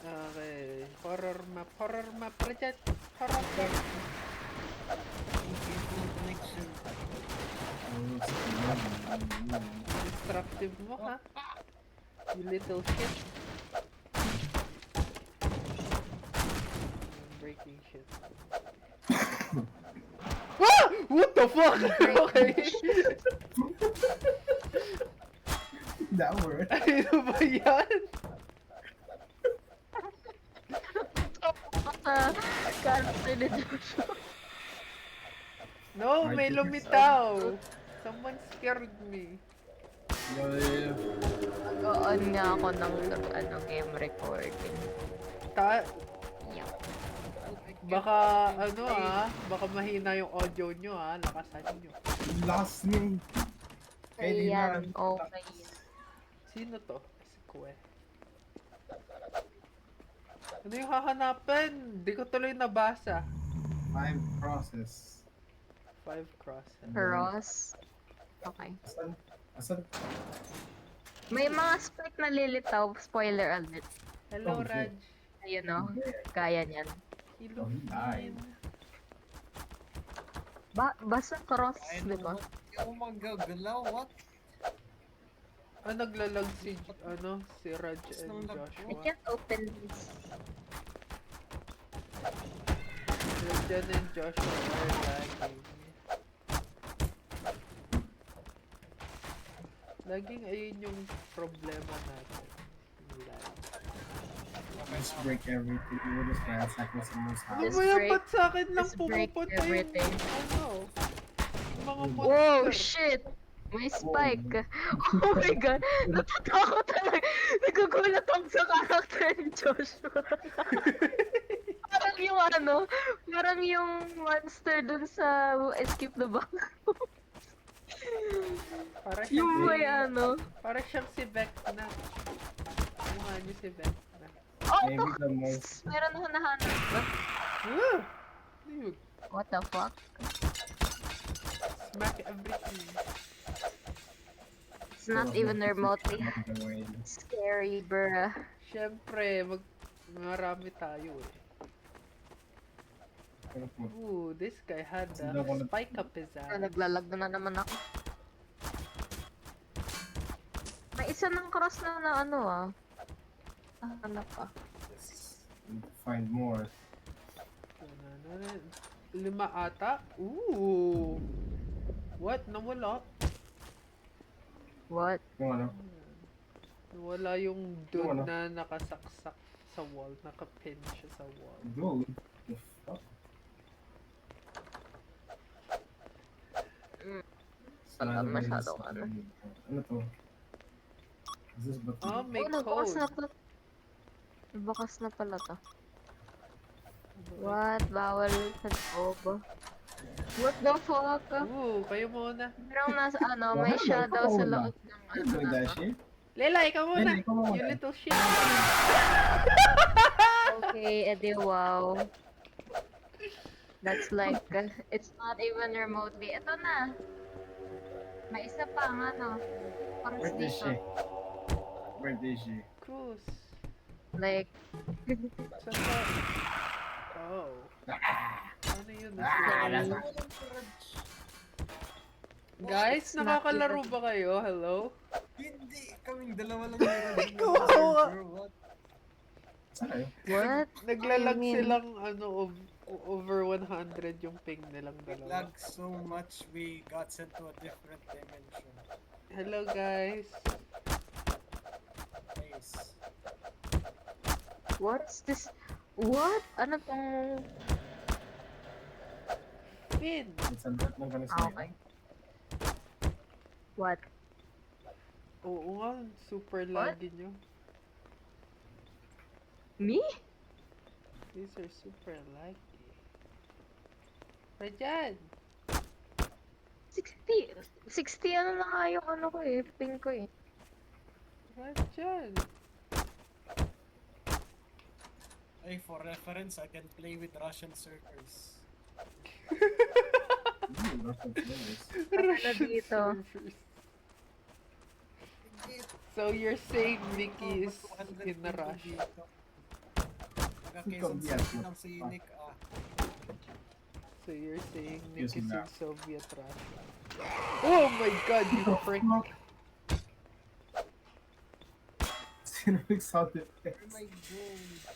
Okay. Horror map. Reject. Horror map. Connection. Destructive mo, ha? You little shit. I'm breaking shit. Ah! What the fuck? Okay. That word. Ano ba yan? Character ni Joshua. No, may lumitaw. Someone scared me. Yeah. Nag-on nga ako ng game recording. Yeah. Baka baka mahina yung audio nyo lakasan nyo. Last name. Ayan, okay. Sino to? Si Kwe. Ano yung hahanapin? Di ko tuloy nabasa. 5 crosses. 5 crosses. Cross. Okay. Asan? May mga spike na lilitaw. Spoiler alert. Hello, Oh, Raj. Ayun o. Kaya niyan. Illumin. Basta cross, di ba? Oh my god, galaw, what? Naglalag si Raj and I Joshua. can't open this. Raj and Joshua are lagging. Laging ayun yung problema natin. Yung lag. Let's break everything. We'll just ransack with someone's Ano house. ba yan? Ba't sa akin lang Let's break pumupunta yung everything. yung mga monster? Whoa, shit! May spike. Oh my god. Natatakot talaga. Nagugulat ako sa character ni Joshua. Parang yung monster dun sa Escape the Bank. Para Yung siyang may para siyang si Vecna. Mukha niyo si Vecna. Oh, Maybe ito! the most. Meron ako nahanap ba? Ah! Ano yun? What the fuck? Smack everything. It's not even remotely scary, bruh. Siyempre, marami tayo eh. Ooh, this guy had a spike up his ass. Naglalag na naman ako. May isa ng cross na hanap ka. Find more. 5 ata? Ooh! What? Nawala? What? Yung ano? Nawala yung dude Yung ano? na nakasaksak sa wall. Nakapin siya sa wall. Dude. The fuck? Wala masyadong Ano to? Is this button? Oh, may nagbukas na code. to. Nagbukas na pala to. What? Bawal sa loob. What the fuck? Ooh, kayo muna. Merong nasa may shadow sa loob ng Are you doing that shit? Lela, ikaw muna. Lela, ikaw muna. You little shit. Okay, edi wow. That's like, it's not even remotely. Ito na. May isa pa ang parang Where is dito. she? Where is she? Cruz. Like, Saan ka? Oh. Ano yun? Guys, It's not nakakalaro even- ba kayo? Hello? Hindi, kaming dalawa lang meron. Kawawa. What? Saan kayo? what? Naglalag I mean- silang over 100 yung ping nilang dalawa. Lag so much, we got sent to a different dimension. Hello guys. Nice. What's this? What? Ano tong... Finn. It's a bit ng ganun sa'yo. Okay. What? Oo nga, super What? laggy nyo. Me? These are super laggy. Rajan! 60 ano na nga yung ko ping ko eh. Rajan! Hey, for reference, I can play with Russian circles. Russian flavors. Ano dito? servers. So you're saying Mickey is Mga in a rush? dito. Taga-Quezon City ng si Nick So you're saying Yes, Nick is in ma'am. Soviet Russia? Oh my god, you prick! Sino sound Oh effects? my god.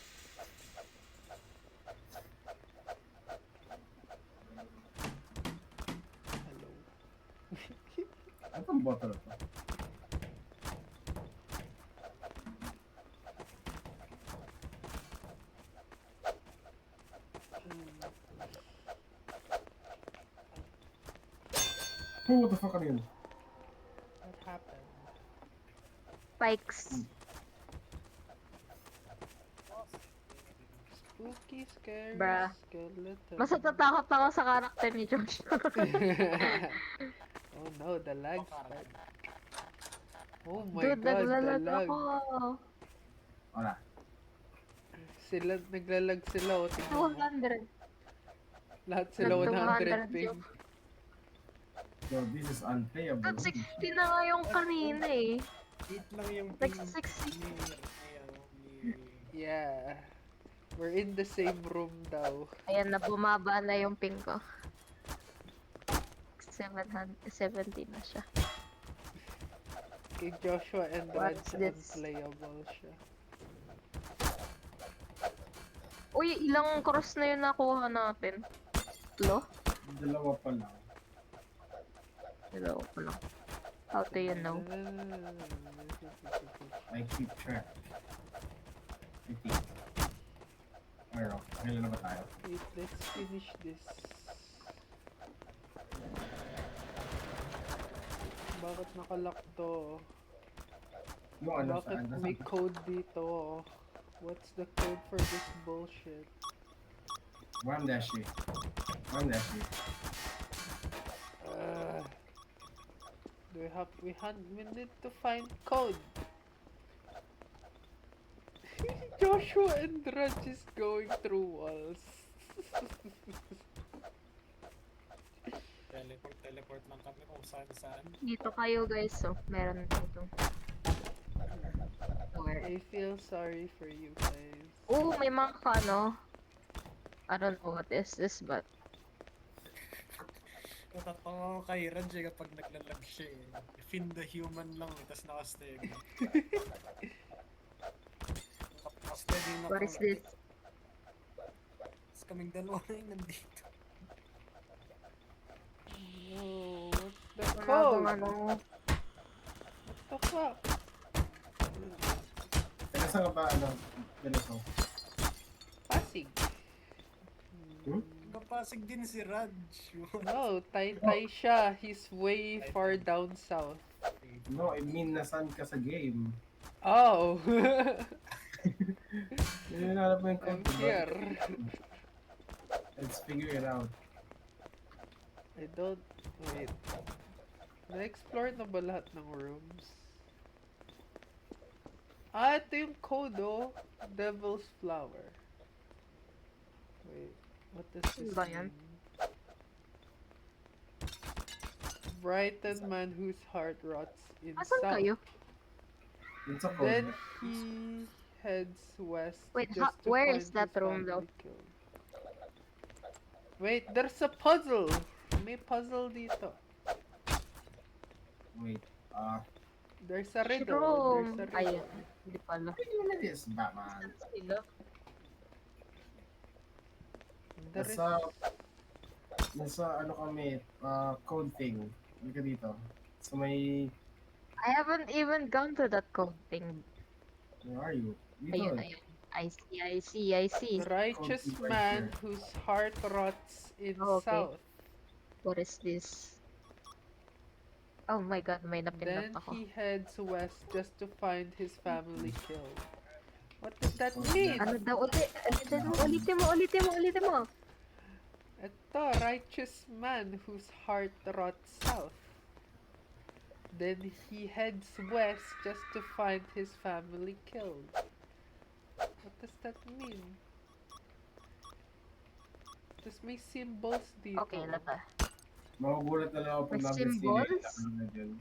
Hello. Anong bottle to? Oh, what the fuck are you? What happened? Spikes. Spooky, scary, Bruh. skeleton. Mas natatakot ako sa karakter ni Josh. Oh no, the lag spike. Oh my Dude, god, the naglalag lag. ako. Wala. Sila, naglalag sila, oh, tingnan mo. 200. Lahat sila 100 200 ping. yung- So, this is unplayable. Dude, 60 na nga yung kanina eh. 8 lang yung Like ping 60. ni Yeah. We're in the same room daw. Ayan na, bumaba na yung ping ko. 70 na siya. Kay Joshua and What's Reds, this? unplayable siya. Uy, ilang cross na yun nakuha natin? Lo? Dalawa pa lang. Hello ko lang. How do you know? I keep track. I think. Pero, kailan na ba tayo? Wait, let's finish this. Bakit nakalock to? Yung ano Bakit saan? may code dito? What's the code for this bullshit? One dashi. One dashi. We need to find code. Joshua and Raj is going through walls. teleport lang kami kung saan. Dito kayo guys, so meron dito. Where? I feel sorry for you guys. Oh, may mga ano. I don't know what is this, but Natatawa ko kay Raj kapag naglalag siya eh. Fin the human lang eh, tas nakasteady. Nakasteady na what is this? Tapos kaming dalawa na yung nandito. Oh, what's the Wala code? bang ano? What the fuck? Teka, saan ka ba, ano, ganito? Pasig. Kapasig din si Raj. No, Taytay siya. He's way far down south. No, I mean, nasan ka sa game? Oh! Yun, alam mo yung I'm code, diba? here. Let's figure it out. I don't... Wait. Na-explore na ba lahat ng rooms? Ah, ito yung code, oh. Devil's Flower. Wait. What does this Ba yan? mean? Brighten man whose heart rots in Asan south. kayo? It's a Then code. he heads west Wait, just to where find is that his room, though? family killed. Wait, there's a puzzle! May puzzle dito. Wait, There's a riddle. Room. There's a Ayun. riddle. Hindi pala. it is Batman. Sila? There is... Nasa ano kami, code thing. Hindi ka dito. So may, I haven't even gone to that code thing. where are you? Dito. Ayun, ayun. I see. The righteous Code right man here. whose heart rots in Oh, okay. south. What is this? Oh my god, may napindot Then ako. he heads west just to find his family killed. What does that Oh, mean? Ano daw ulit? Ulitin mo. Ito, righteous man whose heart rots south. Then he heads west just to find his family killed. What does that mean? Tapos may symbols dito. Okay, lata. Magugulat na lang ako pag May nabis symbols? na dyan.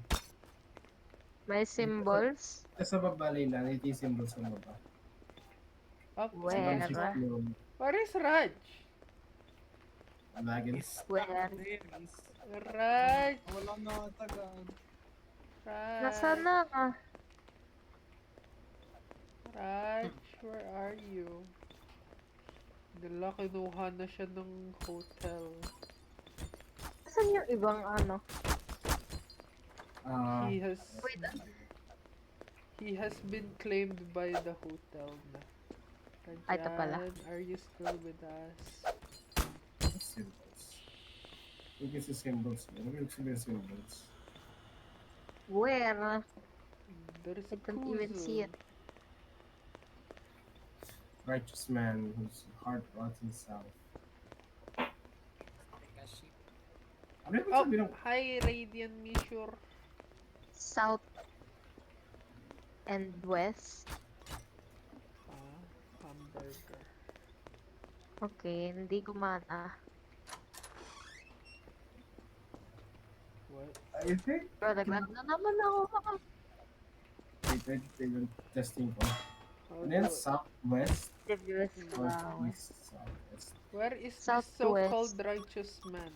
May symbols. Sa baba nila, ito yung symbol sa baba. Up. Where? Where is Raj? Lagins. Where? There is. Raj! Wala na taga. Nasaan Raj! na? Raj, where are you? Dala, kinuha na siya ng hotel. Nasaan yung ibang ano? He has Wait, he has been claimed by the hotel na. Ay, ito pala. Rajan, are you still with us? Symbols. Look at the symbols. Look at the symbols. where? There's I a don't even see it. Righteous man whose heart rots in south. Teka, shit. Ano yung Oh, sabi ng hi Radiant Measure. South and west. Hamburger. Okay, hindi gumana. What? I think? Pero naglag na naman ako. Wait, testing ko. How And then do- southwest. Yes, wow. Northeast, southwest. Where is this Southwest. so-called righteous man?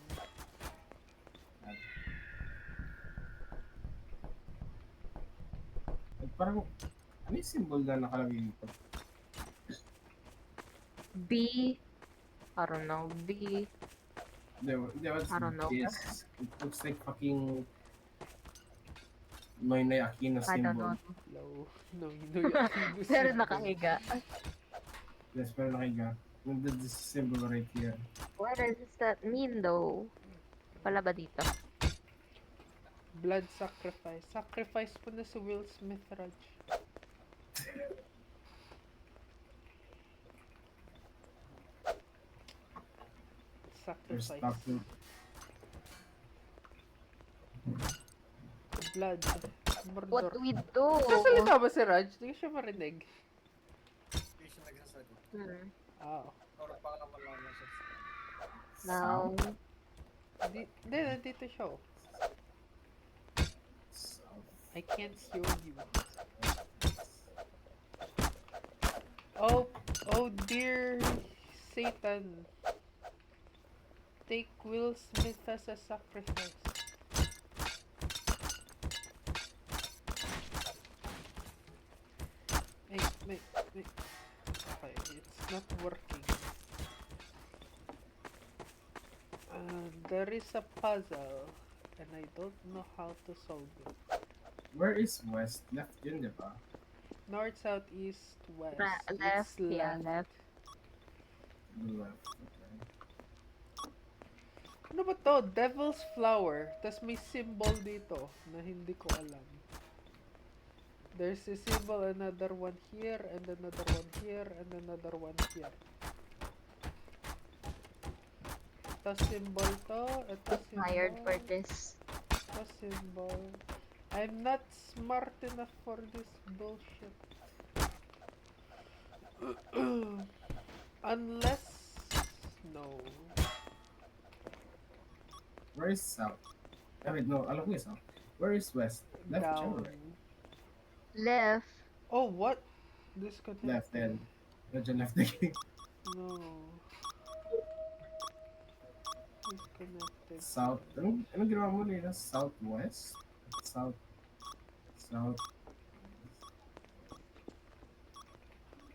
At parang, ano yung symbol na nakalagay dito? B. I don't know. B. There was I don't know. this. It looks like fucking Noynoy Aquino I don't know. symbol. No, Yakino Pero symbol. nakahiga. Yes, pero nakiga. This symbol right here. What does that mean though? Wala ba dito? Blood sacrifice. Sacrifice po na si Will Smith, Raj. There's Sacrifice. Dr. Blood. What Mordor. do we do? Sasalita ba si Raj? Hindi ko siya marinig. Hindi siya nagsasagot. Hmm. Ah. Or baka wala na siya. Now, Hindi, nandito siya. Oh. South. I can't hear you. Oh dear Satan. Take Will Smith as a sacrifice. Wait. Okay, it's not working. There is a puzzle, and I don't know how to solve it. Where is west? Left yun, di ba? North, south, east, west. left, It's yeah, left. Left. Okay. Ano ba to? Devil's flower. Tas may symbol dito na hindi ko alam. There's a symbol, another one here, and another one here, and another one here. Ito symbol to. Ito symbol. Tired for this. Ito symbol. I'm not smart enough for this bullshit. Unless... No. Where is south? Ah, wait, no. Alam ko yung south. Where is west? Left siya or Down. right? Left. Oh, what? Disconnected. Left then. Medyo left again. No. Disconnected. South. Anong ginawa mo nila? Southwest? South.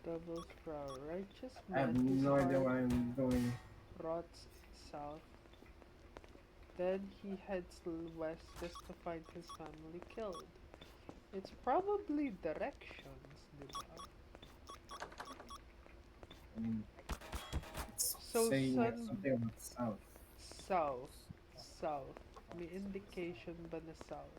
Devil's flower. Righteous I have man whose no idea what heart I'm doing. rots south. Then he heads west just to find his family killed. It's probably directions, diba? I mean, it's So, saying sun- something about south. South. May indication ba na south?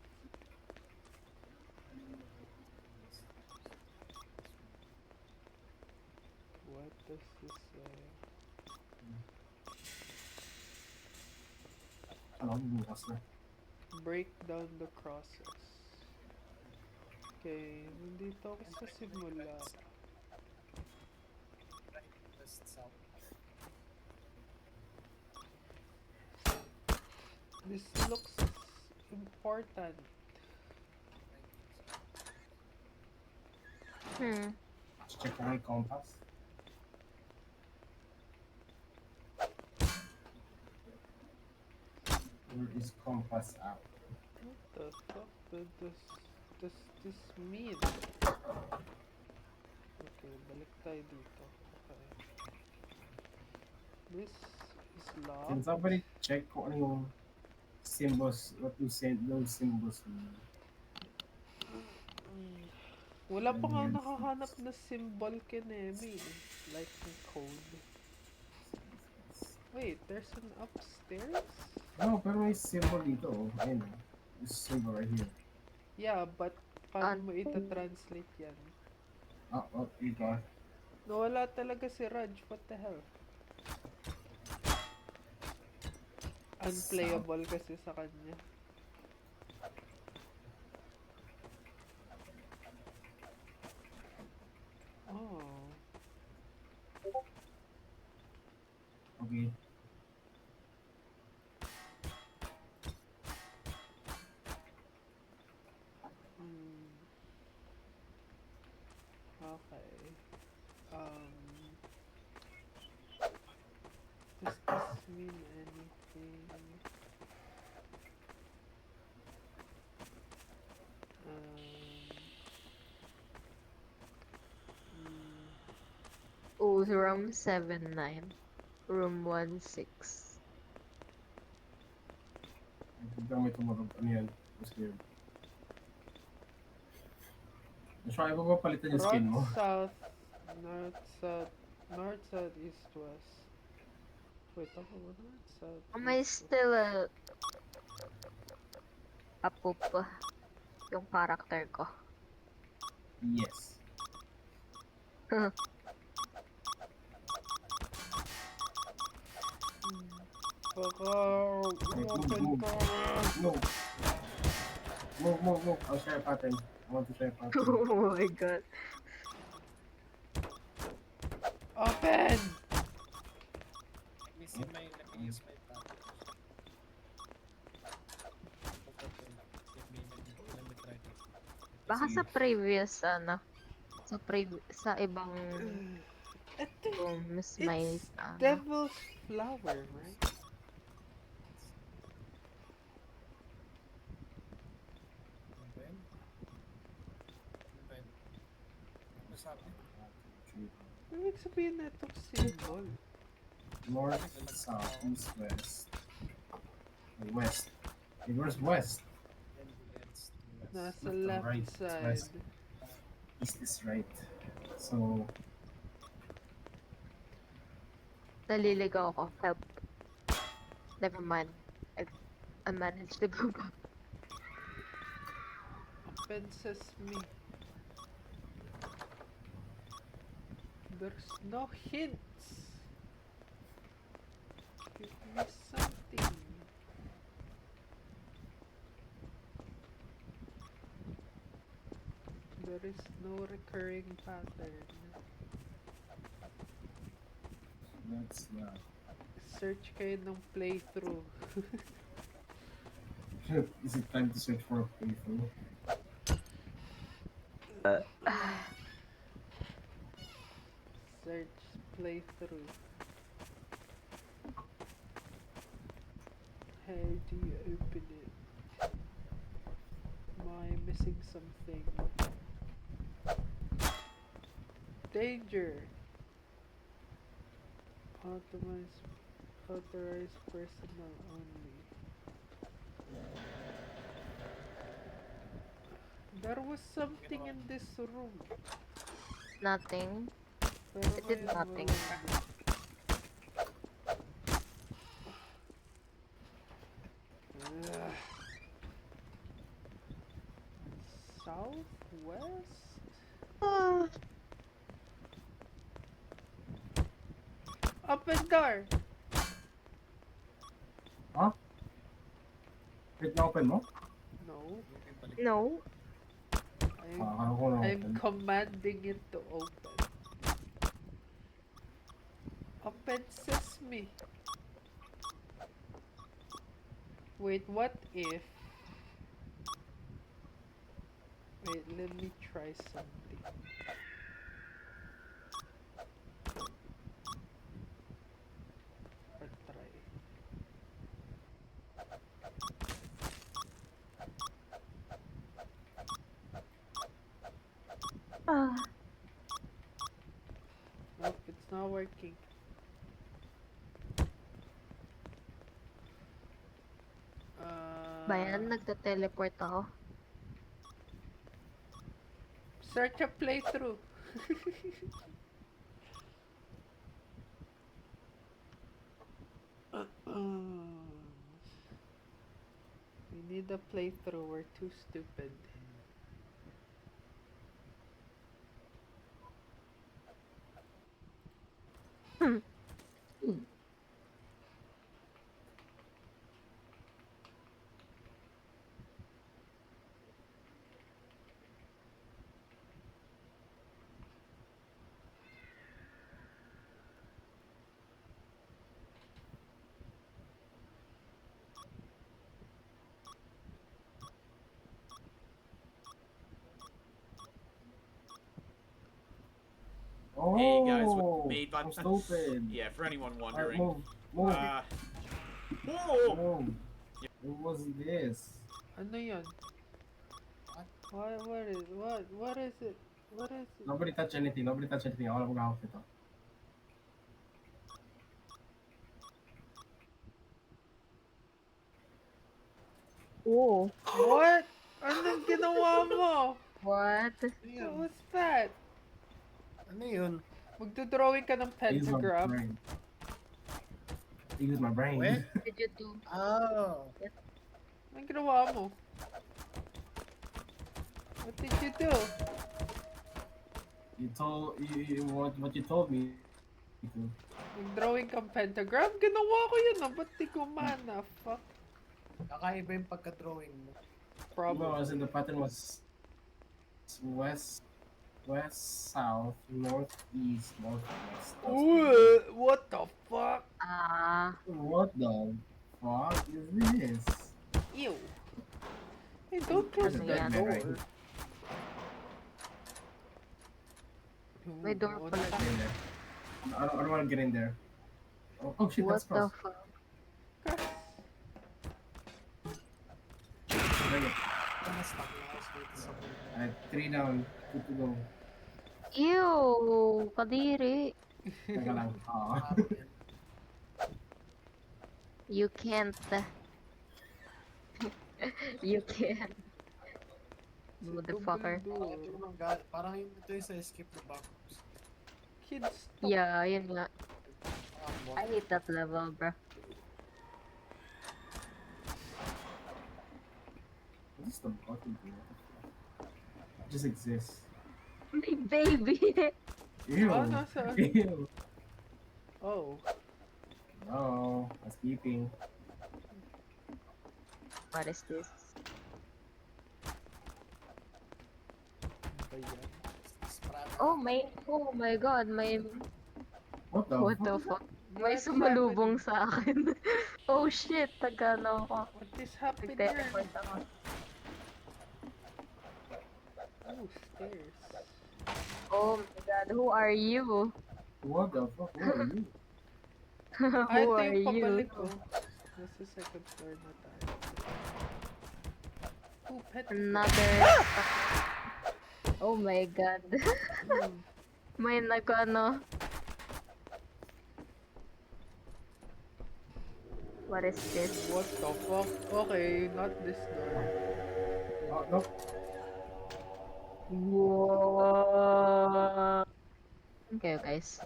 What does this say? Alam ko bukas na. Break down the crosses. Okay, nandito ako sa simula. Right, west, south. This looks important. Hmm. Check ko yung compass. Where is compass out? What the fuck does this mean? Okay, balik tayo dito. Okay. This is Can locked. somebody check kung ano yung symbols, what you send those symbols mean? Wala pa nga Weird nakahanap things. na symbol kineme eh. Like yung code. Wait, there's an upstairs? No, pero may symbol dito. Oh. Ayun oh. This symbol right here. Yeah, but paano mo An- ita-translate yan? Oh, ito. Nawala talaga si Raj, what the hell? Unplayable kasi sa kanya. Oh. Okay. Hmm. Okay. Does this mean anything? Hmm. Oh, room 79. Room 16. Biglang may tumunog. Ano yan? What's weird? Try ko ba palitan yung skin mo? South, north, south, north, south, east, west. Wait, ako ba north, south, Am I east, west? still a poop yung character ko? Yes. Baka, open move. ka. Move. Move. I'll share a pattern. I want to share a pattern. Oh my god. Open! Let me see my, let me use my tablet. Let me try to. Baka sa previous sa ibang I think rooms may it's devil's flower, right? Ben? Ben? Ano sabi? Ibig sabihin na itong symbol. North, south, east, west. And west. Hey, where's west? And it's Nasa Left or left right? It's side. west. East is right. So, naliligaw ako. Help. Never mind. I managed to go back. Open sesame. There's no hints. Give me something. There is no recurring pattern. that's Search kayo ng playthrough. is it time to search for a playthrough? Search playthrough. How do you open it? Am I missing something? Danger! Authorized personnel only. There was something in this room. Nothing. Pero It did ngayon nothing. wala na. Ugh. Southwest? Open door! Huh? Wait, na-open mo? No. No. Akala ko I'm na-open. commanding it to open. Open sesame. Wait, what if? Wait, let me try something. I'll try. Ah, Nope, it's not working. bayan, nagta-teleport ako. Search a playthrough. We need a playthrough. We're too stupid. Oh, Hey guys, what made I'm by stupid. Yeah, for anyone Alright, wondering. move. Whoa! Move. What was this? Ano yun? What is it? What is it? Nobody touch anything. Nobody touch anything. Ako lang mag-hawak ito. Oh, What? Anong ginawa mo? what? Ano What yun? was that? Ano yun? Magdodrawing ka ng I use my pentagram. brain. I use my brain. Weh? Did you do? Oh. Anong ginawa mo? What did you do? What you told me. Magdrawing kang pentagram? Ginawa ko yun ah. Ba't di ko mana? Fuck. Kakaiba yung pagka-drawing mo. No, Problem. as in the pattern was west, south, north, east, northwest. Ooh, what the fuck? Ah, What the fuck is this? Ew. Hey, don't close Ano that yan? door. may door Ooh, pala. Get in there. I don't want to get in there. Oh shit, What that's the cross. fuck? Bring it. Na-stuck na ako dito sa buhay. Alright, 3 down, 2 to go. Ew, kadiri. Teka lang. Parang yan. You can't. You can't. Motherfucker. Parang yun ito yung sa escape the box. Kids, Yeah, yun nga. Parang I hate that level, bro. What is the button here? It just exists. My baby. Ew. Oh, nasa- Ew. Oh. Oh, housekeeping. What is this? Ano ba yan? Oh my god, What the what fuck? the fuck? May What's sumalubong sa akin. Oh shit, tagano ako. happening? What is happening here? Nag-teleport ako. Oh, stairs. Oh my god, who are you? What the fuck? Who are you? Ay, Who ito are yung you? pabalik ko. Nasa second floor na tayo. Oh, pet. Another... Oh my god. Hmm. May nag-ano. What is this? What the fuck? Okay, not this door. Oh, no. Whoa. Okay, guys.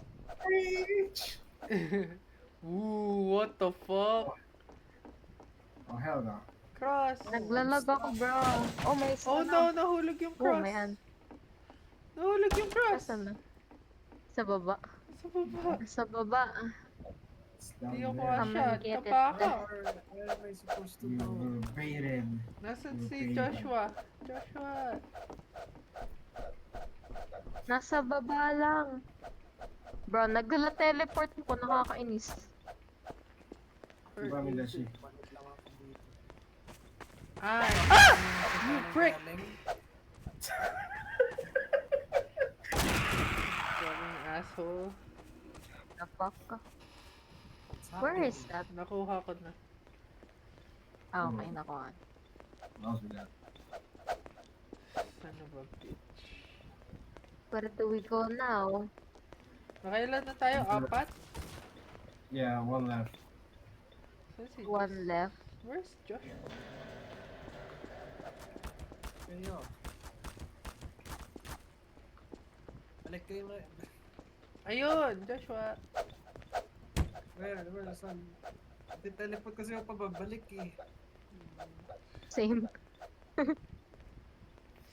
Ooh, what the fuck? Oh, hell no. Cross! Naglalag ako, bro. Oh, may isa Oh na. no, nahulog yung Oh, cross. may hand. Nahulog yung cross. Asan na? Sa baba. Sa baba. Sa baba. It's down Hindi ako there. Come asya. and get it. Tapa ka. Where am I supposed to You go? were baited. Nasaan Okay. si Joshua? Joshua! Nasa baba lang. Bro, nagla-teleport ko. Nakakainis. Di ba, Milashi? Balik lang ako dito. Ah! You prick! Daming asshole. The fuck? What's Where is happening? that? Nakuha ko na. Ah, okay, nakuha. Mouse with that. Son of a bitch. Where do we go now? Nakailan na tayo? Apat? Yeah, one left. Saan si One Josh? left. Where's Josh? Kayo. Balik kayo na. Ayun! Joshua! Where, saan? Teleport kasi ako pababalik eh. Same.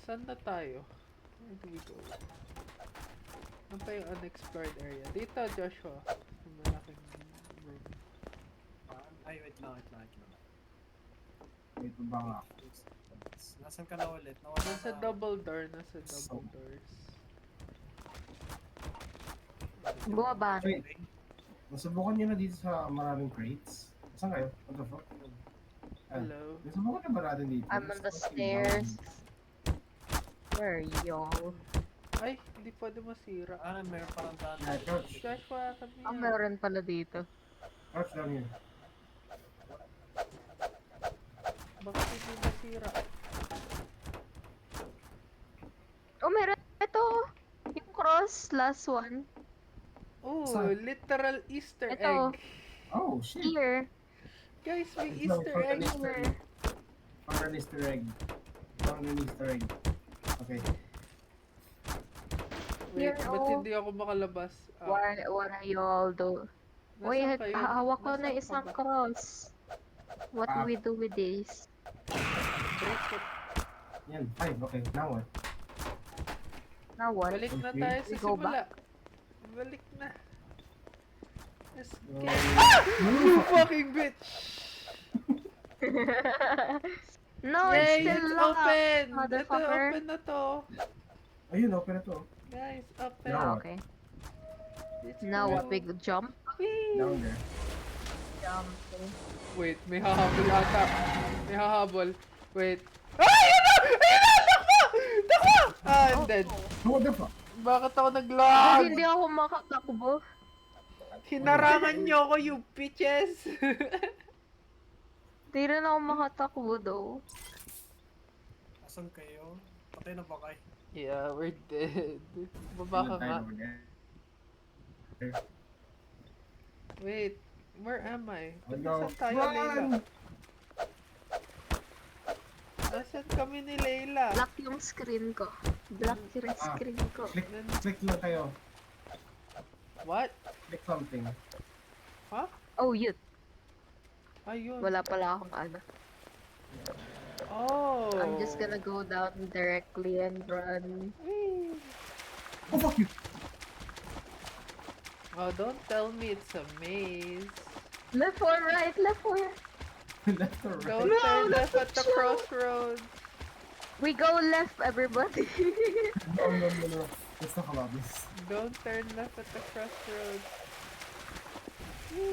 Saan na tayo? Where do we go? Ano pa yung unexplored area? Dito, Joshua. Yung malaking room. Ay, wait lang. Wait, ba nga? Nasaan ka na ulit? Nawala Nasa na. double door. Nasa double doors. Bumaba. Wait, nasubukan nyo na dito sa maraming crates? Saan kayo? What the fuck? Hello? Nasubukan na ba natin dito? I'm on the stairs. Where are y'all? Ay, hindi pwede masira. Meron parang daan. Yeah, crouch. Joshua, come Ah, here. meron pala dito. Crouch down here. Bakit hindi masira? Oh, meron. Ito. Yung cross. Last one. Oh, Saan? literal Easter Ito. egg. Oh, shit! Here. Guys, may No, Easter found egg. an Easter egg. Found an Easter egg. Found an Easter egg. Okay. Wait, Here, ba't oh. hindi ako makalabas? What are y'all do? Nasaan Wait, kayo? hawak ko na Nasaan isang ka ba? cross. What do we do with this? Break it. Yan, 5. Okay, now what? Now what? Balik na Okay. tayo sa We go simula. Balik na. Escape. No! You fucking bitch! No, Yay, it's still it's locked. open! Ito, Motherfucker. open na to. Ayun, open na to. Guys, open. Now what? Okay. Let's Now go. what? We go jump? Whee! Down there. Wait, may hahabol ata. May hahabol. Wait. Ay! Ayun na! Ayun na! Takbo! Takbo! Ah, I'm dead. Oh, what the fuck? Bakit ako Kasi nag-lag? hindi ako makatakbo. Hinarangan niyo ako, you bitches! Hindi rin ako makatakbo though. Nasaan kayo? Patay na ba kayo? Yeah, we're dead. Baba ka nga. Over there. Wait, where am I? Oh, Ba't no. Nasaan tayo, Layla? Run! Nasaan kami ni Layla? Black yung screen ko. Black yung screen ko. Click lang kayo. What? Click something. Huh? Oh, yun. Ayun. Wala pala akong ano. Oh. I'm just gonna go down directly and run. Whee! Oh, fuck you! Oh, don't tell me it's a maze. Left or right? Left or right? Left or right? Don't No, turn that's left at the not true. crossroads. We go left, everybody. No. Let's talk about this. Don't turn left at the crossroads.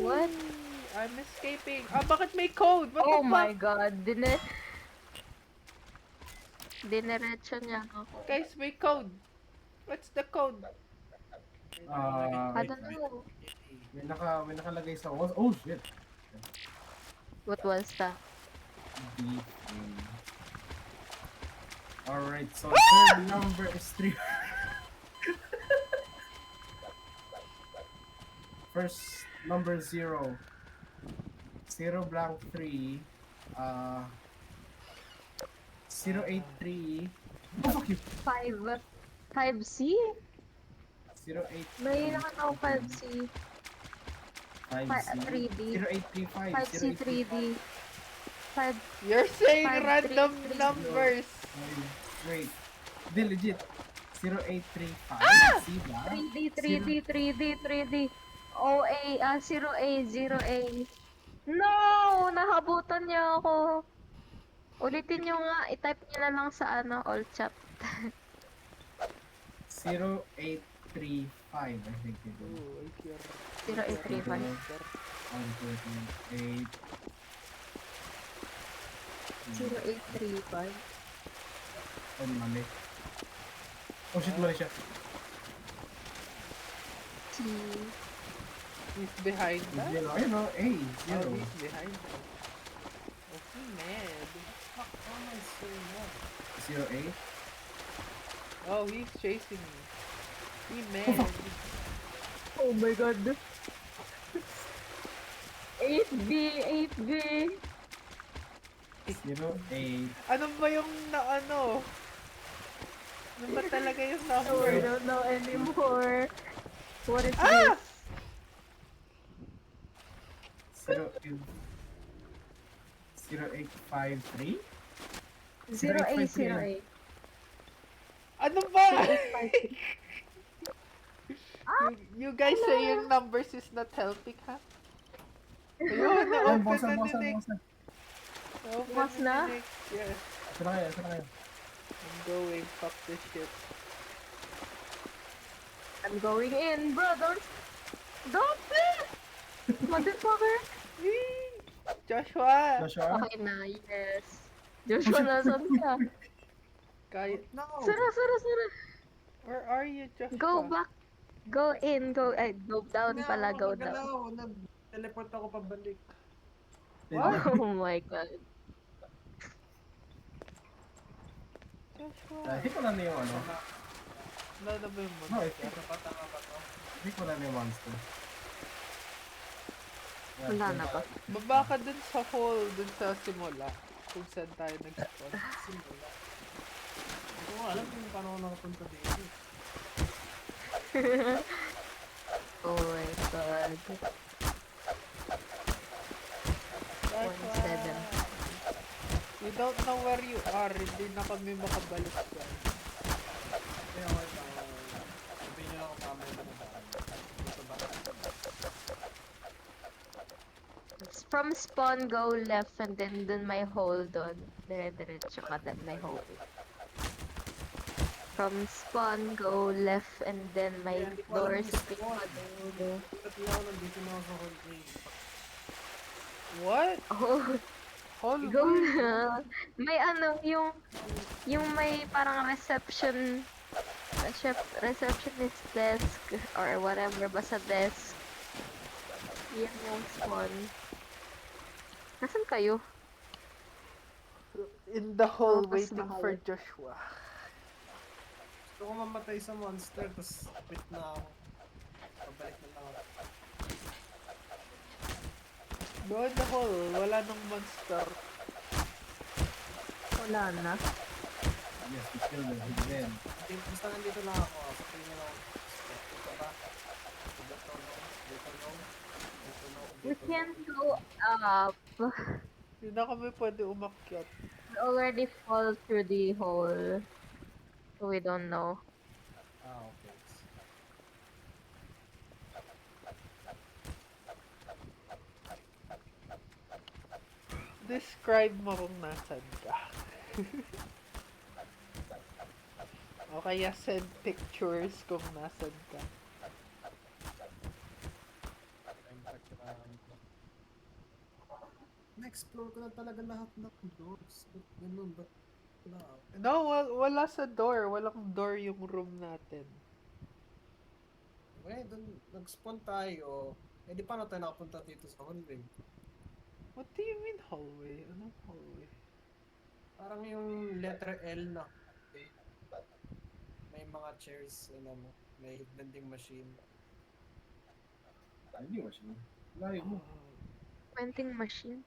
What? Whee! I'm escaping. Ah, bakit may code? What Oh the my fuck? god, dinerecho niya ako. Guys, may code. What's the code? I don't know. May nakalagay sa walls. Oh, shit. What was that? D3. Alright, so third number is 3. First number 0. 0 blank 3. 083. Oh, fuck you. 5C? 08. May nakita ko 5C. 5C. 3D. 0835. 5C 3D. 5 You're saying Five, random three, three. numbers. Wait. Di legit. 0835. See ba? 3D 3D 3D 3D. OA 0A 0A. No! Nahabutan niya ako. Ulitin niyo nga, i-type niyo na lang sa all chat. 0835. I think it is. Oh, I hear. 0835. 138. 0835. Oh, mali. Oh shit, mali siya. T. He's behind us. Zero. Ayun o, A. Oh, Zero. he's behind us. Oh, he mad. Fuck, how am I saying that? 08. Oh, he's chasing me. Be mad. Oh my god. 8B, 8B. 08. Ano ba yung na ano? Ano ba talaga yung Oh, I number? don't know anymore. What is Ah! this? 0853? 0A, 0A. Ano ba? 0853. You guys saying numbers is not helping, ha? Ayun, Ayan, na-open bukas na na, ni bukas na, Nick. bukas na. Na-open Bukas ni na? Nick. Yeah. Saan na kayo? Saan na kayo? I'm going. Fuck this shit. I'm going in, bro. Don't motherfucker. Whee! Joshua! Joshua? Okay na, yes. Joshua, nasan ka? Kaya... No! Sara. Where are you, Joshua? Go back. Go in, go down Hindi pala, ako go down. magalaw. Nag-teleport ako pabalik. What? Oh my god. Joshua. Hit ko lang na yung ano. Wala na ba yung No, monster? Tama ba to? hit ko lang na yung monster. Wala na ba? Baba ka dun sa hole, dun sa simula. Kung saan tayo nag-spawn. Simula. Hindi ko alam kung paano ako nakapunta dito. Oh my god. 1-7. We don't know where you are. Hindi na kami makabalik dyan. Kaya ako ito. Sabihin nyo lang kung mamaya na ba. Dito ba? From spawn, go left and then dun may hole dun. Dire-diretso ka then may hole. From spawn, go left and then may Kaya hindi ko alam doors. yung spawn. Ba't na ako nandito na ako sa hallway? What? Oh, Hole? go na. May ano, yung may parang receptionist desk or whatever, basta desk. Yan yung spawn. Nasaan kayo? In the hole Tapos waiting for nakawit. Joshua. Gusto ko mamatay sa monster, tapos quit na ako. Pabalik na lang ako. Go in the hole. Wala nang monster. Wala na. Yes, we killed him. He's dead. Basta nandito lang ako. Sabihin nyo lang. Dito ba? Dito no? Dito no? Dito no? We Dito no? can't go up. Hindi na kami pwede umakyat. We already fall through the hole. So we don't know. Ah, okay. Describe mo kung nasan ka. O kaya send pictures kung nasan ka. I'm background. Na-explore ko na talaga lahat ng doors. Ba't ganun? Ba't wala? No, wala sa door. Walang door yung room natin. Eh, dun nag-spawn tayo. Eh, di paano tayo nakapunta dito sa hallway? What do you mean hallway? Anong hallway? Parang yung letter L na. Okay. May mga chairs, ano mo. May vending machine. Hindi mo siya. Layo mo. Vending machine.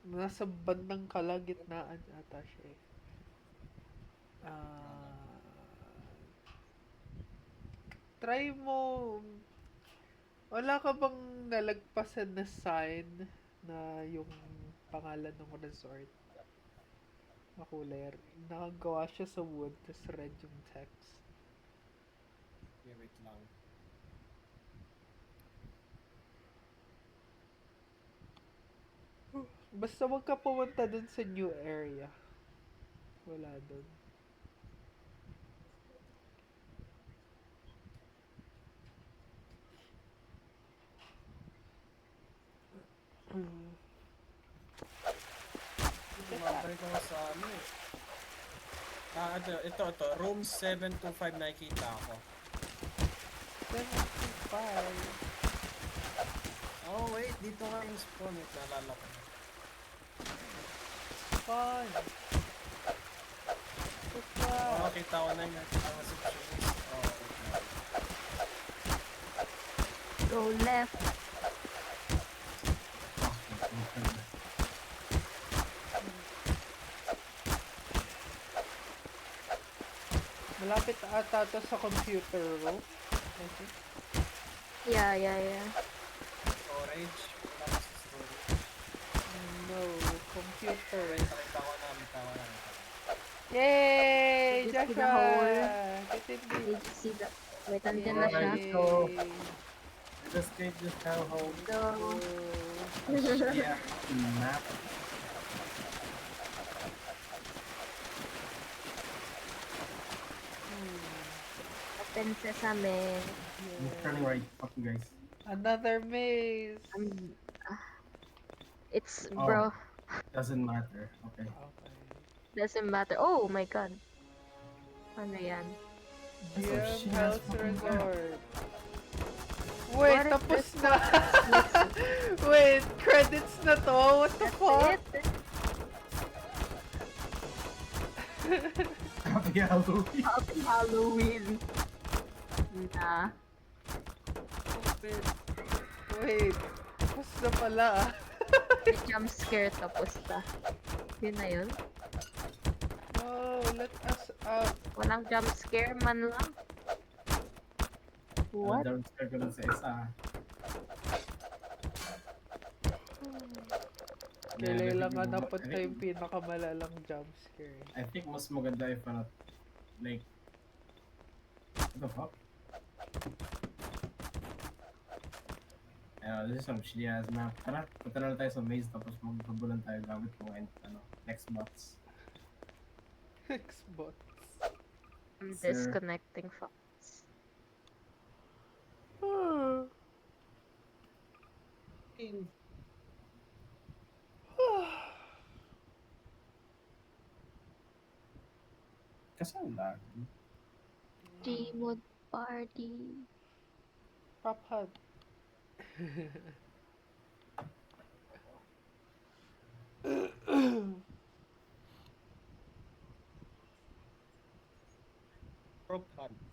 Nasa bandang kalagitnaan ata siya eh. Try mo. Wala ka bang nalagpasan na sign na yung pangalan ng resort? Makulay. Nakagawa siya sa wood, tas red yung text. Okay, wait lang. Basta wag ka pumunta dun sa new area. Wala dun. Bumabalik ako sa ano eh. Ah, ito. Room 725 nakikita ako. 75. Oh, wait. Dito nga yung spawn. Wait, naalala ko. Fun. Oh, nakita ko na yung receptionist. Oh, okay. Go left. Malapit ata to sa computer room. I think. Yeah. Storage. Wala na sa storage. No, computer. Nakita ko na. Yay! Did you see the Joshua! hole? Get in Did you see the... Wait, there. andyan na siya. Yay. So, let's escape this hellhole. So, Yeah, map. open sesame. I'm turning right. Fuck you guys. Another maze. It's, Oh. bro, Doesn't matter. Okay. Okay. doesn't matter. Oh my god. Ano yan? GM shit, House that's fucking Resort. Wait, What is tapos this na. Wait, credits na to? What the fuck? It? Happy Halloween. Happy Halloween. Na. Wait, tapos na pala ah. May jump scare tapos na. Yun na yun. Oh, let us out. Walang jump scare man lang. What? Down scare ko lang sa isa. Kailangan na punta yung pinakamalalang jump scare. I think mas maganda if like, what the fuck? This is some shitty ass map. Tara, punta na lang tayo sa maze tapos magpabulan tayo gamit mo and Xbox. Xbox. I'm Sir. disconnecting phones. Kasi ang lag. Gmod party. Pop hug. Prop hunt.